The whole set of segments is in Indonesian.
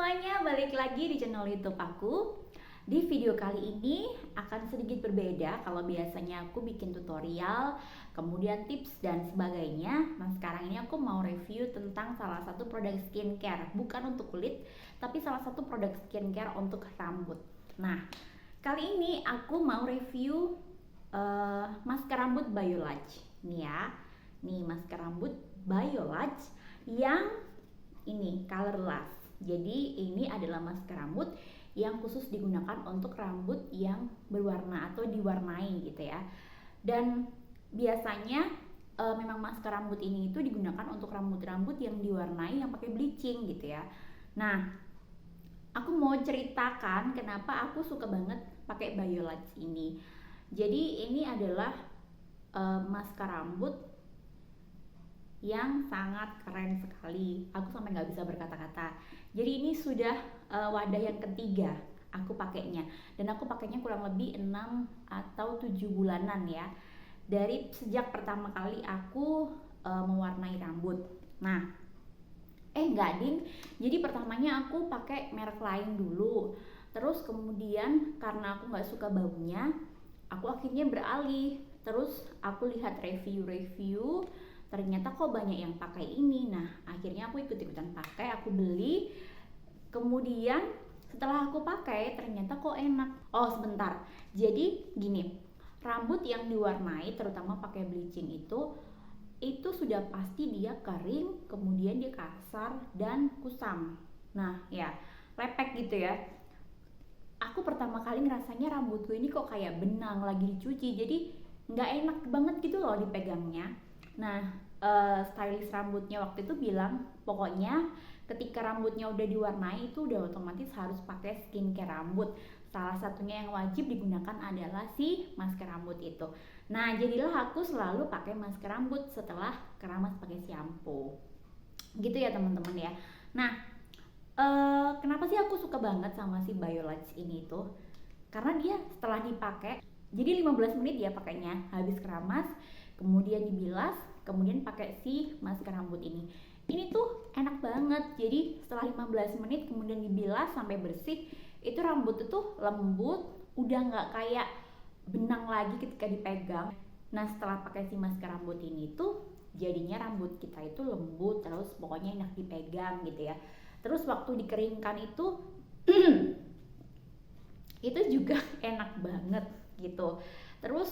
semuanya, balik lagi di channel YouTube aku. Di video kali ini akan sedikit berbeda. Kalau biasanya aku bikin tutorial, kemudian tips dan sebagainya. Nah, sekarang ini aku mau review tentang salah satu produk skincare, bukan untuk kulit, tapi salah satu produk skincare untuk rambut. Nah, kali ini aku mau review masker rambut Biolage. Nih ya, nih masker rambut Biolage yang ini colorless. Jadi ini adalah masker rambut yang khusus digunakan untuk rambut yang berwarna atau diwarnai gitu ya. Dan biasanya memang masker rambut ini itu digunakan untuk rambut-rambut yang diwarnai yang pakai bleaching gitu ya. Nah, aku mau ceritakan kenapa aku suka banget pakai Biolage ini. Jadi ini adalah masker rambut yang sangat keren sekali. Aku sampai nggak bisa berkata-kata. Jadi ini sudah wadah yang ketiga aku pakainya, dan aku pakainya kurang lebih 6 atau 7 bulanan ya. Dari sejak pertama kali aku mewarnai rambut. Nah, enggak ding. Jadi pertamanya aku pakai merek lain dulu. Terus kemudian karena aku nggak suka baunya, aku akhirnya beralih. Terus aku lihat review-review, ternyata kok banyak yang pakai ini. Nah, akhirnya aku ikut-ikutan pakai, aku beli. Kemudian setelah aku pakai ternyata kok enak. Oh, sebentar. Jadi gini, rambut yang diwarnai terutama pakai bleaching itu sudah pasti dia kering, kemudian dia kasar dan kusam. Nah, ya, lepek gitu ya. Aku pertama kali ngerasanya rambutku ini kok kayak benang lagi dicuci, jadi nggak enak banget gitu loh dipegangnya. Nah, stylist rambutnya waktu itu bilang pokoknya ketika rambutnya udah diwarnai itu udah otomatis harus pakai skincare rambut. Salah satunya yang wajib digunakan adalah si masker rambut itu. Nah, jadilah aku selalu pakai masker rambut setelah keramas pakai shampoo. Gitu ya teman-teman ya. Nah, kenapa sih aku suka banget sama si Biolage ini tuh? Karena dia setelah dipakai, jadi 15 menit ya pakainya, habis keramas, kemudian dibilas, kemudian pakai si masker rambut ini. Ini tuh enak banget. Jadi setelah 15 menit kemudian dibilas sampai bersih, itu rambut itu lembut, udah nggak kayak benang lagi ketika dipegang. Nah, setelah pakai si masker rambut ini tuh jadinya rambut kita itu lembut, terus pokoknya enak dipegang gitu ya. Terus waktu dikeringkan itu itu juga enak banget gitu. Terus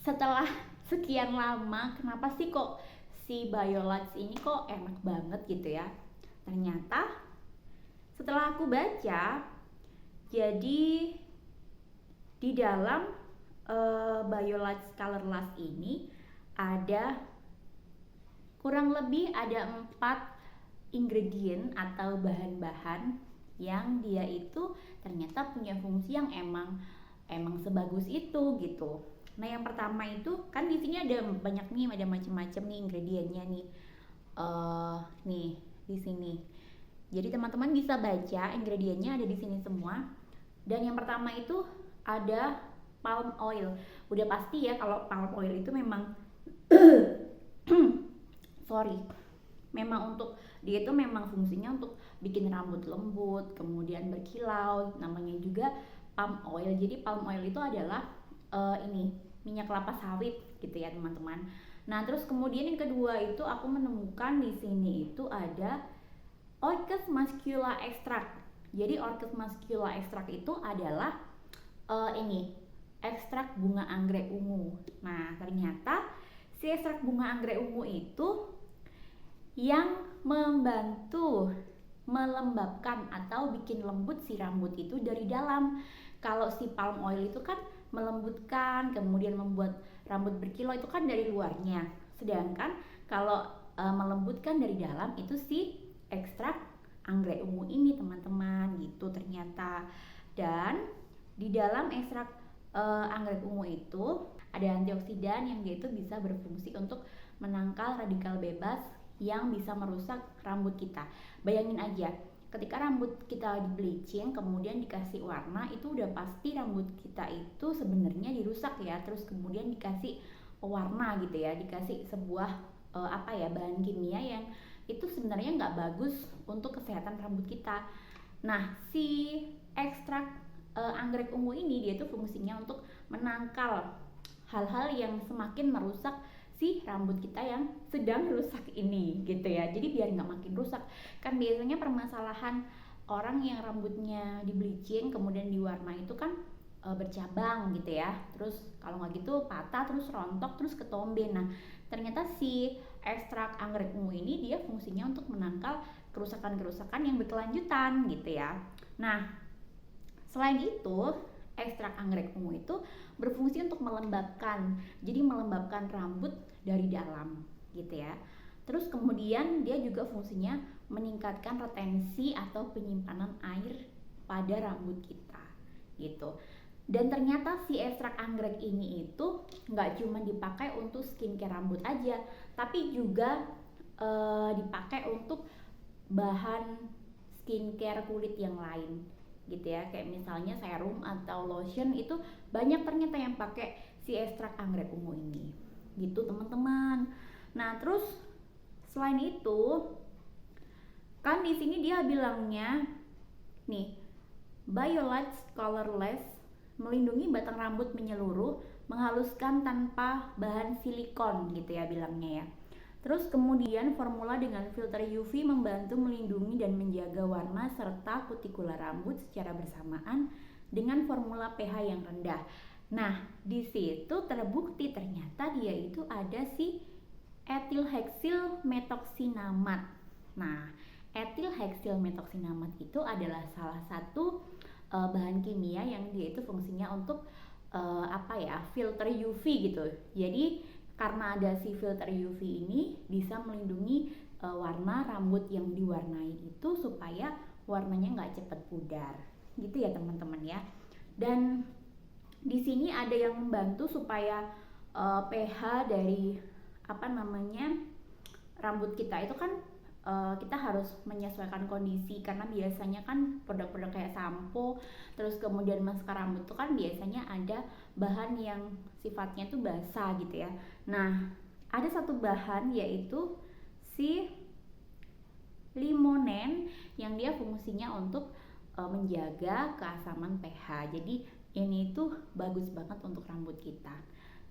setelah sekian lama, kenapa sih kok si Biolage ini kok enak banget gitu ya? Ternyata setelah aku baca, jadi di dalam Biolage Colorless ini ada kurang lebih ada 4 ingredient atau bahan-bahan yang dia itu ternyata punya fungsi yang emang sebagus itu gitu. Nah, yang pertama itu kan di sini ada banyak nih, ada macam-macam nih ingredientnya nih. Nih di sini. Jadi teman-teman bisa baca ingredientnya ada di sini semua. Dan yang pertama itu ada palm oil. Udah pasti ya kalau palm oil itu memang sorry. Memang untuk dia itu memang fungsinya untuk bikin rambut lembut, kemudian berkilau. Namanya juga palm oil. Jadi palm oil itu adalah ini minyak kelapa sawit gitu ya teman-teman. Nah, terus kemudian yang kedua itu aku menemukan di sini itu ada Orchis muscula extract. Jadi Orchis muscula extract itu adalah ini ekstrak bunga anggrek ungu. Nah, ternyata si ekstrak bunga anggrek ungu itu yang membantu melembabkan atau bikin lembut si rambut itu dari dalam. Kalau si palm oil itu kan melembutkan, kemudian membuat rambut berkilau itu kan dari luarnya. Sedangkan kalau melembutkan dari dalam itu si ekstrak anggrek ungu ini teman-teman gitu ternyata. Dan di dalam ekstrak anggrek ungu itu ada antioksidan yang dia itu bisa berfungsi untuk menangkal radikal bebas yang bisa merusak rambut kita. Bayangin aja, ketika rambut kita di bleaching kemudian dikasih warna, itu udah pasti rambut kita itu sebenarnya dirusak ya. Terus kemudian dikasih pewarna gitu ya, dikasih sebuah bahan kimia yang itu sebenarnya nggak bagus untuk kesehatan rambut kita. Nah, si ekstrak anggrek ungu ini dia tuh fungsinya untuk menangkal hal-hal yang semakin merusak si rambut kita yang sedang rusak ini gitu ya. Jadi biar nggak makin rusak. Kan biasanya permasalahan orang yang rambutnya di bleaching kemudian diwarnai itu kan bercabang gitu ya. Terus kalau nggak gitu patah, terus rontok, terus ketombe. Nah, ternyata si ekstrak anggrek ungu ini dia fungsinya untuk menangkal kerusakan-kerusakan yang berkelanjutan gitu ya. Nah, selain itu, ekstrak anggrek ungu itu berfungsi untuk melembabkan. Jadi melembabkan rambut dari dalam gitu ya. Terus kemudian dia juga fungsinya meningkatkan retensi atau penyimpanan air pada rambut kita gitu. Dan ternyata si ekstrak anggrek ini itu nggak cuma dipakai untuk skincare rambut aja, tapi juga dipakai untuk bahan skincare kulit yang lain gitu ya. Kayak misalnya serum atau lotion itu banyak ternyata yang pakai si ekstrak anggrek ungu ini gitu teman-teman. Nah terus selain itu kan di sini dia bilangnya nih, Biolite Colorless melindungi batang rambut menyeluruh, menghaluskan tanpa bahan silikon gitu ya bilangnya ya. Terus kemudian formula dengan filter UV membantu melindungi dan menjaga warna serta kutikula rambut secara bersamaan dengan formula pH yang rendah. Nah, di situ terbukti ternyata dia itu ada si ethylhexyl methoxyamate. Nah, ethylhexyl methoxyamate itu adalah salah satu bahan kimia yang dia itu fungsinya untuk filter UV gitu. Jadi karena ada si filter UV ini bisa melindungi warna rambut yang diwarnai itu supaya warnanya nggak cepet pudar gitu ya teman-teman ya. Dan di sini ada yang membantu supaya pH dari rambut kita itu kan kita harus menyesuaikan kondisi, karena biasanya kan produk-produk kayak sampo terus kemudian maskara rambut itu kan biasanya ada bahan yang sifatnya tuh basah gitu ya. Nah ada satu bahan yaitu si limonen yang dia fungsinya untuk menjaga keasaman pH. Jadi ini tuh bagus banget untuk rambut kita.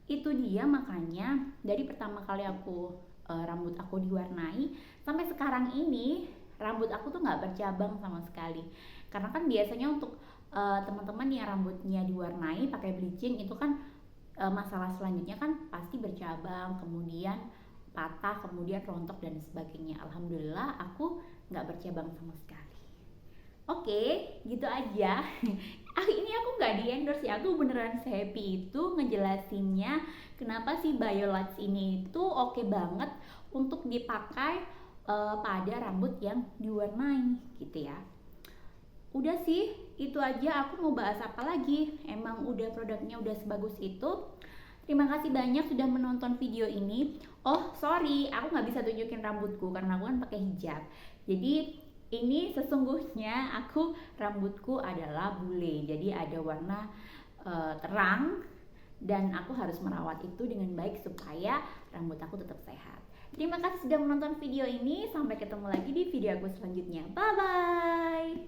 Itu dia makanya dari pertama kali rambut aku diwarnai sampai sekarang ini rambut aku tuh nggak bercabang sama sekali. Karena kan biasanya untuk teman-teman yang rambutnya diwarnai pakai bleaching itu kan masalah selanjutnya kan pasti bercabang, kemudian patah, kemudian rontok dan sebagainya. Alhamdulillah aku nggak bercabang sama sekali. Oke, gitu aja. Ini aku nggak di endorse ya, aku beneran happy itu ngejelasinnya kenapa sih Biolite ini itu oke banget untuk dipakai pada rambut yang diwarnai gitu ya. Udah sih, itu aja. Aku mau bahas apa lagi? Emang udah produknya udah sebagus itu. Terima kasih banyak sudah menonton video ini. Oh sorry, aku nggak bisa tunjukin rambutku karena aku kan pakai hijab. Jadi ini sesungguhnya rambutku adalah bule, jadi ada warna terang dan aku harus merawat itu dengan baik supaya rambut aku tetap sehat. Terima kasih sudah menonton video ini, sampai ketemu lagi di video aku selanjutnya. Bye bye.